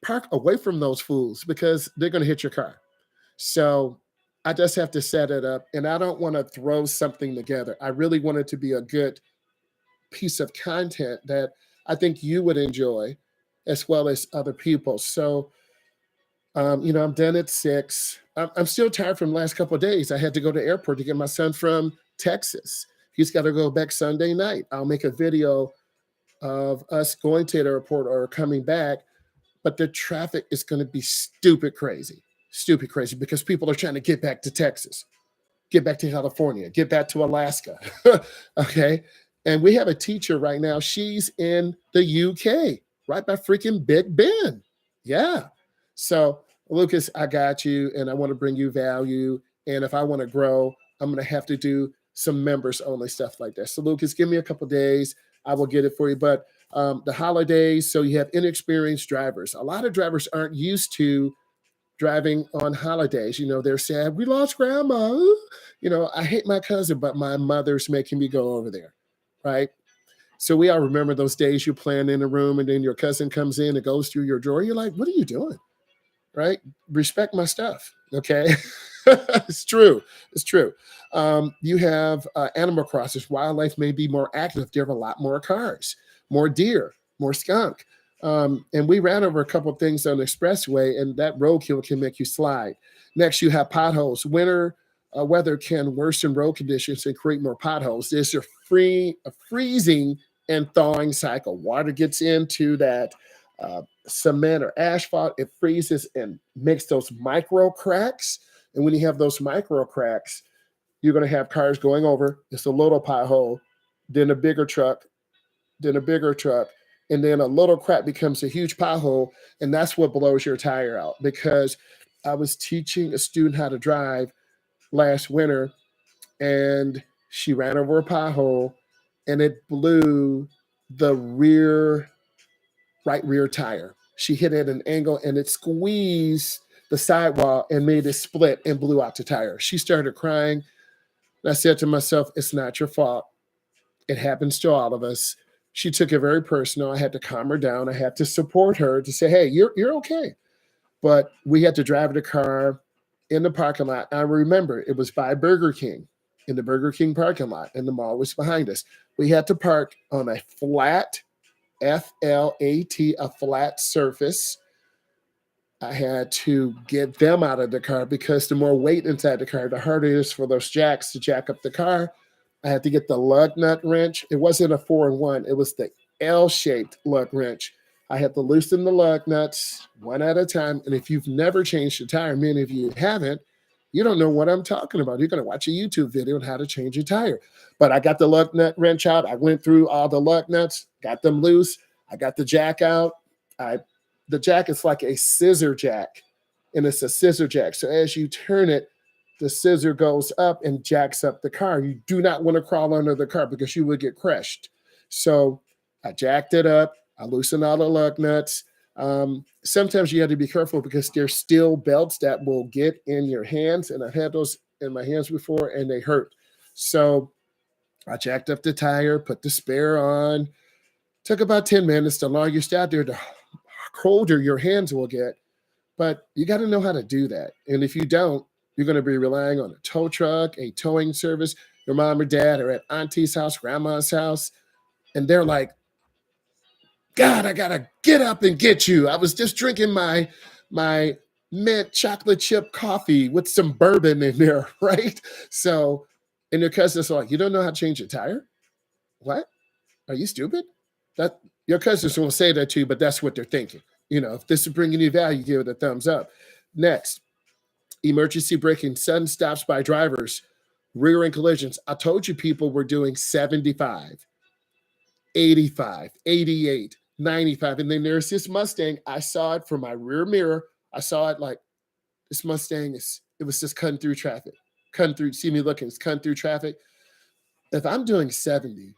Park away from those fools because they're going to hit your car. So I just have to set it up and I don't want to throw something together. I really want it to be a good piece of content that I think you would enjoy as well as other people. So, I'm done at 6. I'm still tired from the last couple of days. I had to go to the airport to get my son from Texas. He's got to go back Sunday night. I'll make a video of us going to the airport or coming back, but the traffic is going to be stupid crazy because people are trying to get back to Texas, get back to California, get back to Alaska. Okay. And we have a teacher right now. She's in the UK, right by freaking Big Ben. Yeah. So, Lucas, I got you, and I want to bring you value. And if I want to grow, I'm going to have to do some members only stuff like that. So, Lucas, give me a couple days. I will get it for you. But the holidays, so you have inexperienced drivers. A lot of drivers aren't used to driving on holidays. They're sad. We lost grandma. I hate my cousin, but my mother's making me go over there. Right. So we all remember those days you plan in a room and then your cousin comes in and goes through your drawer. You're like, what are you doing? Right. Respect my stuff. Okay. It's true. It's true. You have animal crossings. Wildlife may be more active. There are a lot more cars, more deer, more skunk. And we ran over a couple of things on the expressway, and that roadkill can make you slide. Next, you have potholes. Winter weather can worsen road conditions and create more potholes. There's a freezing and thawing cycle. Water gets into that cement or asphalt. It freezes and makes those micro cracks. And when you have those micro cracks, you're going to have cars going over. It's a little pothole, then a bigger truck, then a bigger truck, and then a little crack becomes a huge pothole, and that's what blows your tire out. Because I was teaching a student how to drive last winter, and she ran over a pothole, and it blew the right rear tire. She hit it at an angle and it squeezed the sidewall and made it split and blew out the tire. She started crying. And I said to myself, it's not your fault. It happens to all of us. She took it very personal. I had to calm her down. I had to support her to say, hey, you're okay. But we had to drive the car in the parking lot. I remember it was by Burger King, in the Burger King parking lot, and the mall was behind us. We had to park on a flat, FLAT, a flat surface. I had to get them out of the car because the more weight inside the car, the harder it is for those jacks to jack up the car. I had to get the lug nut wrench. It wasn't a 4-in-1, it was the L-shaped lug wrench. I had to loosen the lug nuts one at a time. And if you've never changed a tire, many of you haven't, you don't know what I'm talking about. You're going to watch a YouTube video on how to change a tire. But I got the lug nut wrench out. I went through all the lug nuts, got them loose. I got the jack out. The jack is like a scissor jack, and it's a scissor jack. So as you turn it, the scissor goes up and jacks up the car. You do not want to crawl under the car because you would get crushed. So I jacked it up. I loosened all the lug nuts. Sometimes you have to be careful because there's still belts that will get in your hands, and I've had those in my hands before, and they hurt. So I jacked up the tire, put the spare on. Took about 10 minutes. The longer you stay out there, the colder your hands will get. But you got to know how to do that. And if you don't, you're going to be relying on a tow truck, a towing service. Your mom or dad are at auntie's house, grandma's house, and they're like, God, I got to get up and get you. I was just drinking my mint chocolate chip coffee with some bourbon in there, right? So, and your cousins are like, you don't know how to change a tire? What? Are you stupid? That your cousins won't say that to you, but that's what they're thinking. If this is bringing you value, give it a thumbs up. Next, emergency braking, sudden stops by drivers, rear end collisions. I told you people were doing 75, 85, 88, 95. And then there's this Mustang. I saw it from my rear mirror. I saw it like this Mustang it was just cutting through traffic, see me looking, it's cutting through traffic. If I'm doing 70,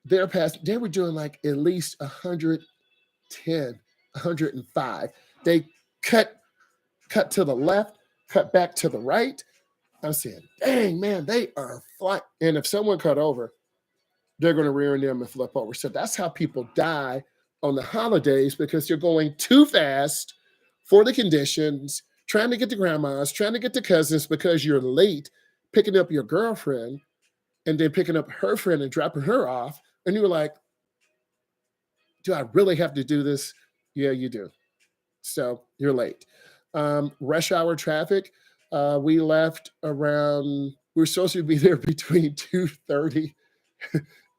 they were doing like at least 110, 105. They cut to the left, cut back to the right. I'm saying, dang, man, they are flying. And if someone cut over, they're going to rear end them and flip over. So that's how people die on the holidays, because you're going too fast for the conditions, trying to get to grandma's, trying to get to cousins because you're late picking up your girlfriend and then picking up her friend and dropping her off. And you were like, do I really have to do this? Yeah, you do. So you're late. Rush hour traffic. We left around, we were supposed to be there between 2:30,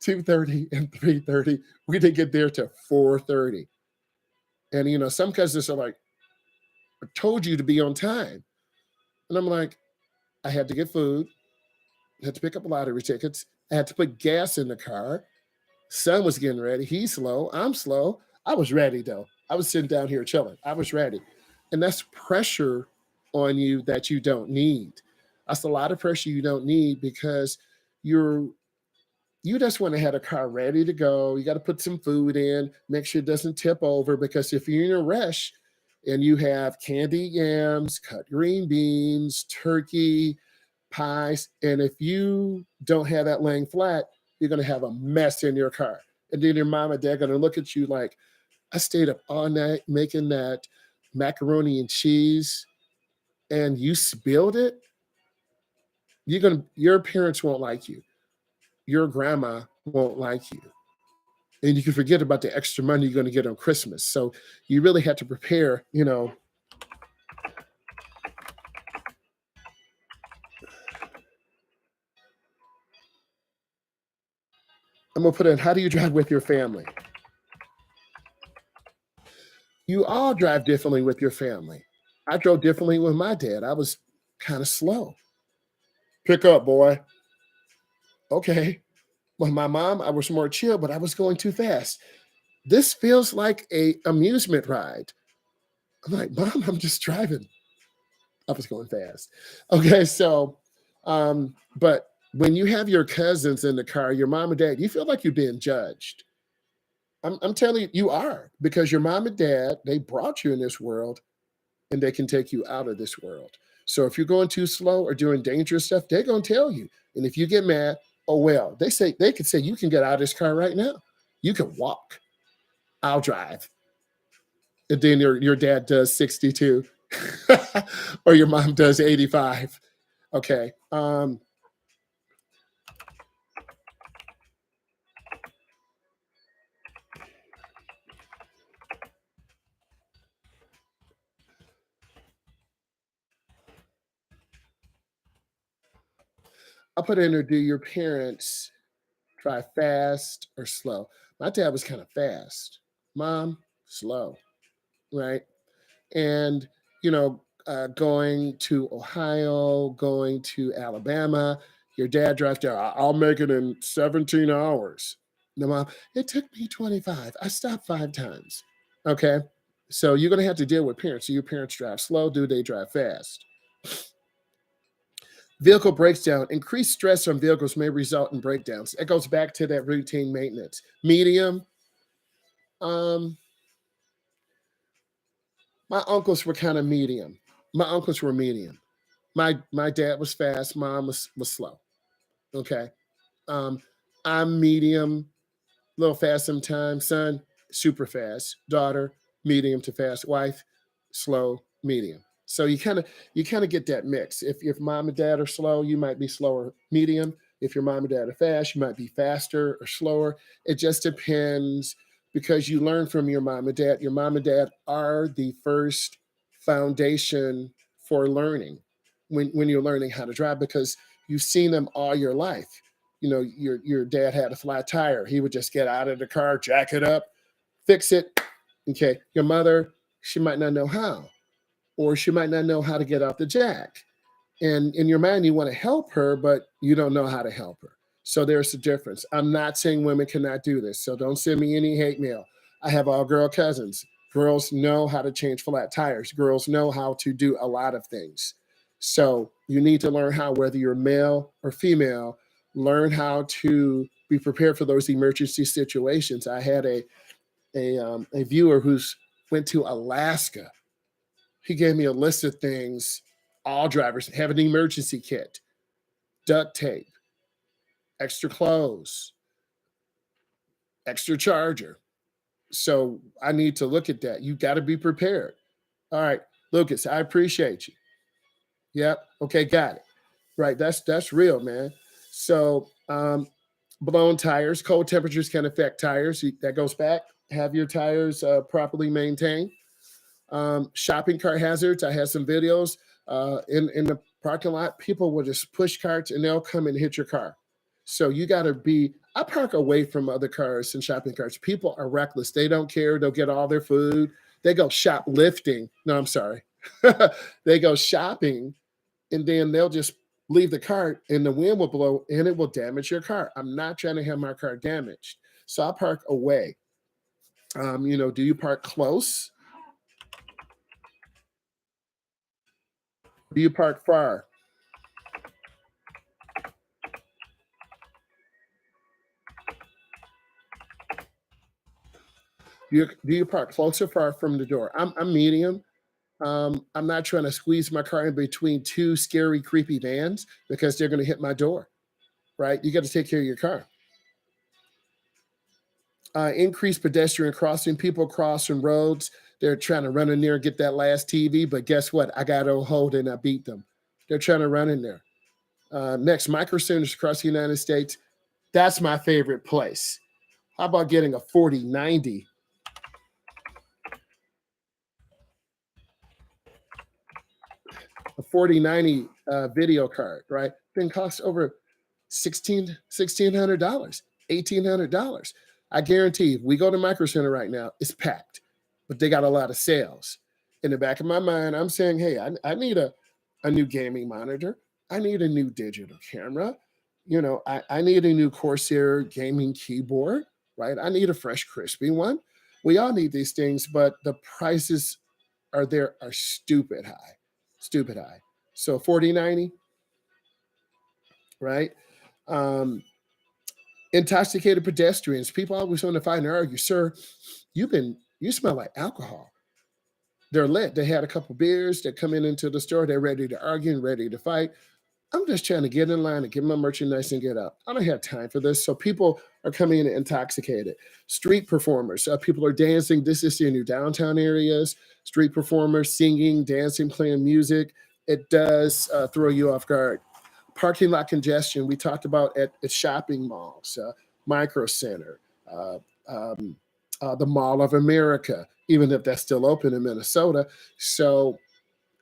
2:30 and 3:30. We didn't get there till 4:30. And some cousins are like, I told you to be on time. And I'm like, I had to get food, I had to pick up lottery tickets, I had to put gas in the car. Son was getting ready. He's slow. I'm slow. I was ready though. I was sitting down here chilling. I was ready. And that's pressure on you that you don't need. That's a lot of pressure you don't need because you're you just want to have a car ready to go. You got to put some food in, make sure it doesn't tip over, because if you're in a rush and you have candy yams, cut green beans, turkey, pies, and if you don't have that laying flat, you're going to have a mess in your car. And then your mom and dad are going to look at you like, I stayed up all night making that macaroni and cheese and you spilled it. Your parents won't like you. Your grandma won't like you. And you can forget about the extra money you're going to get on Christmas. So you really have to prepare, I'm going to put in, how do you drive with your family? You all drive differently with your family. I drove differently with my dad. I was kind of slow. Pick up, boy. Okay. With my mom, I was more chill, but I was going too fast. This feels like a amusement ride. I'm like, Mom, I'm just driving. I was going fast. Okay, so, but when you have your cousins in the car, your mom and dad, you feel like you're being judged. I'm telling you, you are because your mom and dad, they brought you in this world and they can take you out of this world. So if you're going too slow or doing dangerous stuff, they're going to tell you. And if you get mad, oh well, they could say you can get out of this car right now. You can walk. I'll drive. And then your dad does 62 or your mom does 85. Okay. I'll put in there, do your parents drive fast or slow? My dad was kind of fast. Mom, slow, right? And going to Ohio, going to Alabama, your dad drives there. I'll make it in 17 hours. The mom, it took me 25. I stopped 5 times. Okay. So you're gonna have to deal with parents. Do your parents drive slow? Do they drive fast? Vehicle breaks down. Increased stress on vehicles may result in breakdowns. It goes back to that routine maintenance. Medium. Um, my uncles were kind of medium. My uncles were medium. My dad was fast. Mom was slow. Okay. Um, I'm medium, little fast sometimes. Son, super fast. Daughter, medium to fast. Wife, slow, medium. So you kind of get that mix. If mom and dad are slow, you might be slower, medium. If your mom and dad are fast, you might be faster or slower. It just depends because you learn from your mom and dad. Your mom and dad are the first foundation for learning when you're learning how to drive because you've seen them all your life. Your dad had a flat tire. He would just get out of the car, jack it up, fix it. Okay. Your mother, she might not know how, or she might not know how to get off the jack. And in your mind, you want to help her, but you don't know how to help her. So there's a difference. I'm not saying women cannot do this. So don't send me any hate mail. I have all girl cousins. Girls know how to change flat tires. Girls know how to do a lot of things. So you need to learn how, whether you're male or female, learn how to be prepared for those emergency situations. I had a viewer who's went to Alaska. He gave me a list of things. All drivers have an emergency kit, duct tape, extra clothes, extra charger. So I need to look at that. You got to be prepared. All right, Lucas, I appreciate you. Yep. Okay, got it. Right. That's real, man. So blown tires, cold temperatures can affect tires. That goes back. Have your tires properly maintained. Shopping cart hazards. I had some videos in the parking lot. People will just push carts and they'll come and hit your car. So you got to be. I park away from other cars and shopping carts. People are reckless. They don't care. They'll get all their food. They go shoplifting. No, I'm sorry. They go shopping and then they'll just leave the cart and the wind will blow and it will damage your car. I'm not trying to have my car damaged. So I park away. Do you park close? Do you park far? Do you park close or far from the door? I'm medium. I'm not trying to squeeze my car in between two scary, creepy vans because they're going to hit my door. Right? You got to take care of your car. Increased pedestrian crossing. People crossing roads. They're trying to run in there and get that last TV, but guess what? I got a hold and I beat them. They're trying to run in there. Next, micro centers across the United States. That's my favorite place. How about getting a 4090, a 4090 video card, right? Thing costs over $1,600, $1,800. I guarantee if we go to Micro Center right now, it's packed, but they got a lot of sales. In the back of my mind, I'm saying, hey, I need a new gaming monitor. I need a new digital camera. I need a new Corsair gaming keyboard, right? I need a fresh, crispy one. We all need these things, but the prices are stupid high, stupid high. So 4090, right? Um, Intoxicated pedestrians. People always want to fight and argue. Sir, you smell like alcohol. They're lit. They had a couple beers. They come in into the store. They're ready to argue and ready to fight. I'm just trying to get in line and get my merchandise and get out. I don't have time for this. So people are coming in intoxicated. Street performers, people are dancing. This is in your downtown areas. Street performers singing, dancing, playing music. It does throw you off guard. Parking lot congestion. We talked about at shopping malls, Micro Center, uh, um, the Mall of America, even if that's still open in Minnesota. So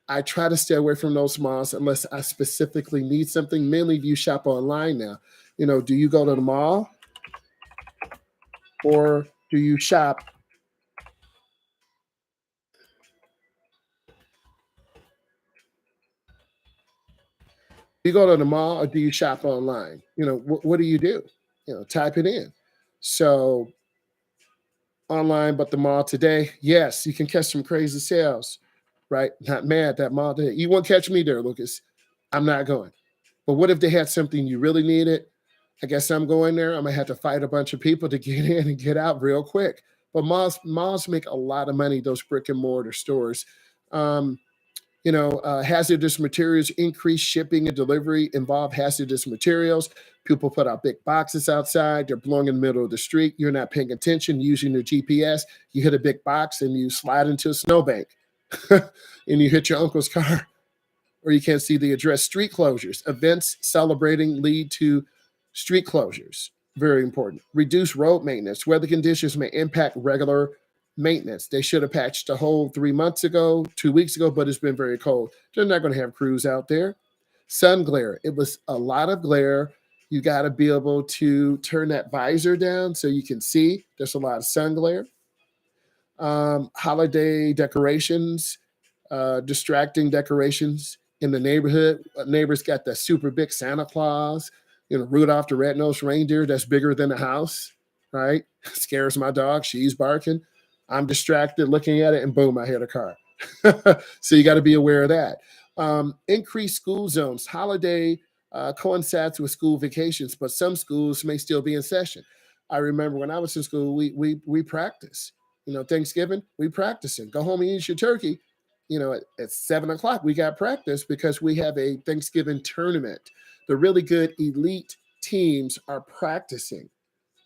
I try to stay away from those malls unless I specifically need something. Mainly, do you shop online now? Do you go to the mall or do you shop? Do you go to the mall or do you shop online? What do you do? Type it in. So online, but the mall today, yes, you can catch some crazy sales, right? Not mad that mall today. You won't catch me there, Lucas. I'm not going. But what if they had something you really needed? I guess I'm going there. I'm gonna have to fight a bunch of people to get in and get out real quick. But malls make a lot of money. Those brick and mortar stores. Um, hazardous materials, increased shipping and delivery involve hazardous materials. People put out big boxes outside. They're blowing in the middle of the street. You're not paying attention, using your GPS. You hit a big box and you slide into a snowbank, and you hit your uncle's car, or you can't see the address. Street closures. Events celebrating lead to street closures. Very important. Reduce road maintenance. Weather conditions may impact regular maintenance. They should have patched the hole 3 months ago, 2 weeks ago, but it's been very cold. They're not going to have crews out there. Sun glare. It was a lot of glare. You got to be able to turn that visor down so you can see. There's a lot of sun glare. Holiday decorations, distracting decorations in the neighborhood. Neighbors got that super big Santa Claus, Rudolph the red-nosed reindeer that's bigger than the house, right? Scares my dog. She's barking. I'm distracted looking at it, and boom, I hit a car. So you got to be aware of that. Increased school zones. Holiday coincides with school vacations, but some schools may still be in session. I remember when I was in school, we practice. Thanksgiving, we practicing. Go home and eat your turkey. At 7 o'clock, we got practice because we have a Thanksgiving tournament. The really good elite teams are practicing,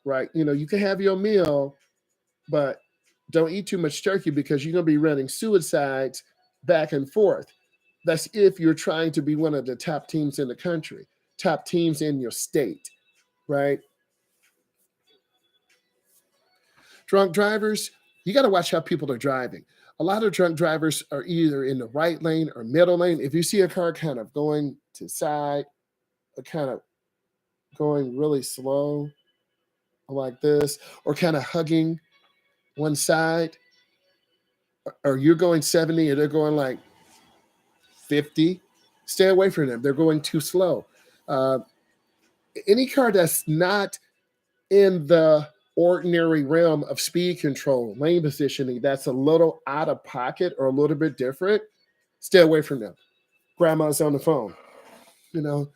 right? You can have your meal, but don't eat too much turkey because you're going to be running suicides back and forth. That's if you're trying to be one of the top teams in the country, top teams in your state, right? Drunk drivers, you got to watch how people are driving. A lot of drunk drivers are either in the right lane or middle lane. If you see a car kind of going to side, or kind of going really slow like this, or kind of hugging one side, or you're going 70 and they're going like 50, stay away from them. They're going too slow. Uh, any car that's not in the ordinary realm of speed control, lane positioning, that's a little out of pocket or a little bit different, stay away from them. Grandma's on the phone, you know.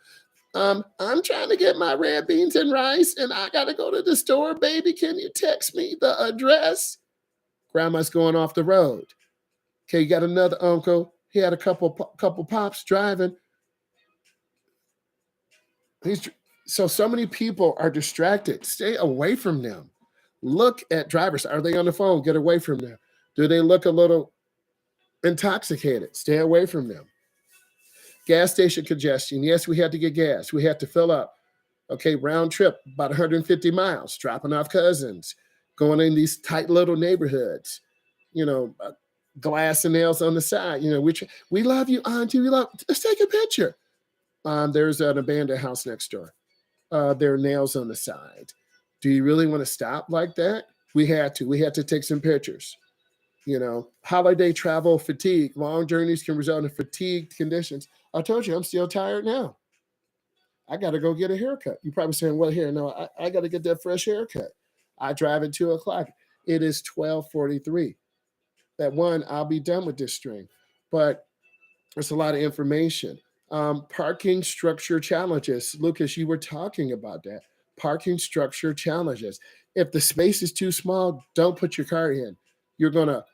I'm trying to get my red beans and rice, and I gotta go to the store, baby. Can you text me the address? Grandma's going off the road. Okay, you got another uncle. He had a couple pops driving. He's so many people are distracted. Stay away from them. Look at drivers. Are they on the phone? Get away from them. Do they look a little intoxicated? Stay away from them. Gas station congestion. Yes, we had to get gas. We had to fill up. Okay, round trip, about 150 miles, dropping off cousins, going in these tight little neighborhoods, you know, glass and nails on the side. We love you, Auntie. We love. Let's take a picture. There's an abandoned house next door. There are nails on the side. Do you really want to stop like that? We had to. We had to take some pictures. Holiday travel fatigue. Long journeys can result in fatigued conditions. I told you, I'm still tired now. I got to go get a haircut. You're probably saying, "What hair?" No, I got to get that fresh haircut. I drive at 2 o'clock. It is 12:43. At one, I'll be done with this string. But it's a lot of information. Parking structure challenges. Lucas, you were talking about that. parking structure challenges. If the space is too small, don't put your car in. You're going to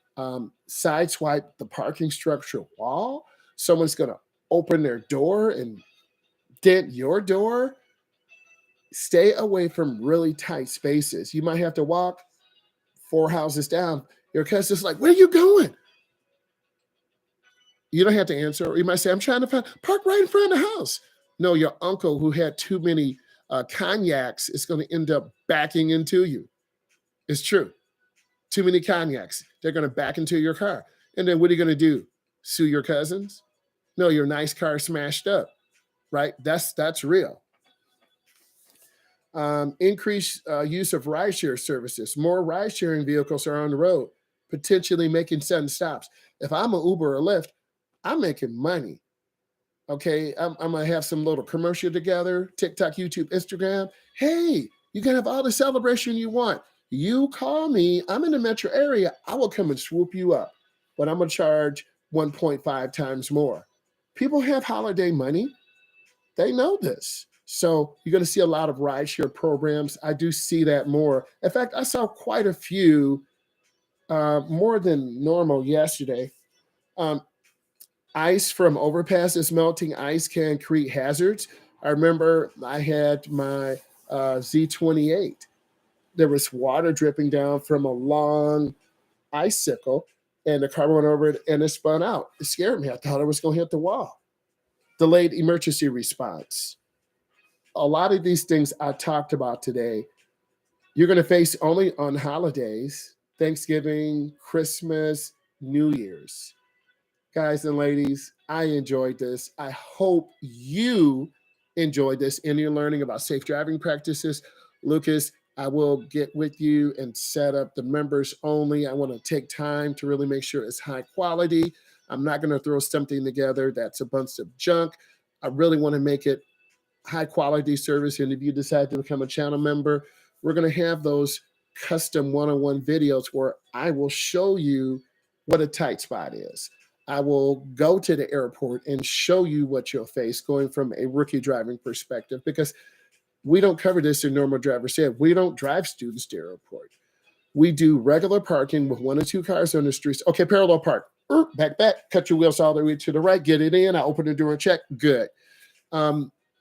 sideswipe the parking structure wall. Someone's going to open their door and dent your door. Stay away from really tight spaces. You might have to walk 4 houses down. Your cousin's like, "Where are you going?" You don't have to answer. Or you might say, "I'm trying to park right in front of the house." No, your uncle who had too many cognacs is going to end up backing into you. It's true. Too many cognacs. They're going to back into your car. And then what are you going to do? Sue your cousins? No, your nice car smashed up, right? That's real. Increased use of rideshare services. More ride sharing vehicles are on the road, potentially making sudden stops. If I'm an Uber or Lyft, I'm making money. Okay, I'm gonna have some little commercial together, TikTok, YouTube, Instagram. Hey, you can have all the celebration you want. You call me, I'm in the metro area, I will come and swoop you up, but I'm gonna charge 1.5 times more. People have holiday money, they know this. So you're gonna see a lot of rideshare programs. I do see that more. In fact, I saw quite a few, more than normal yesterday. Um, Ice from overpasses, melting ice can create hazards. I remember I had my Z28. There was water dripping down from a long icicle, and the car went over it and it spun out. It scared me. I thought I was going to hit the wall. Delayed emergency response. A lot of these things I talked about today, you're going to face only on holidays, Thanksgiving, Christmas, New Year's. Guys and ladies, I enjoyed this. I hope you enjoyed this and you're learning about safe driving practices. Lucas, I will get with you and set up the members only. I want to take time to really make sure it's high quality. I'm not going to throw something together that's a bunch of junk. I really want to make it high quality service. And if you decide to become a channel member, we're going to have those custom one-on-one videos where I will show you what a tight spot is. I will go to the airport and show you what you'll face going from a rookie driving perspective, because we don't cover this in normal driver's ed. We don't drive students to the airport. We do regular parking with 1 or 2 cars on the streets. Okay, parallel park. Back, cut your wheels all the way to the right, get it in. I open the door and check. Good.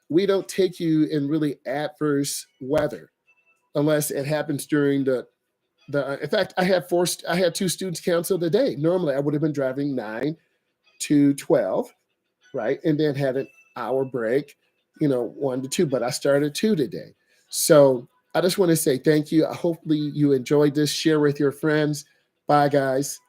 We don't take you in really adverse weather unless it happens during in fact, I had 2 students cancel the day. Normally I would have been driving 9 to 12, right? And then had an hour break, 1 to 2, but I started 2 today. So I just want to say thank you. Hopefully you enjoyed this. Share with your friends. Bye, guys.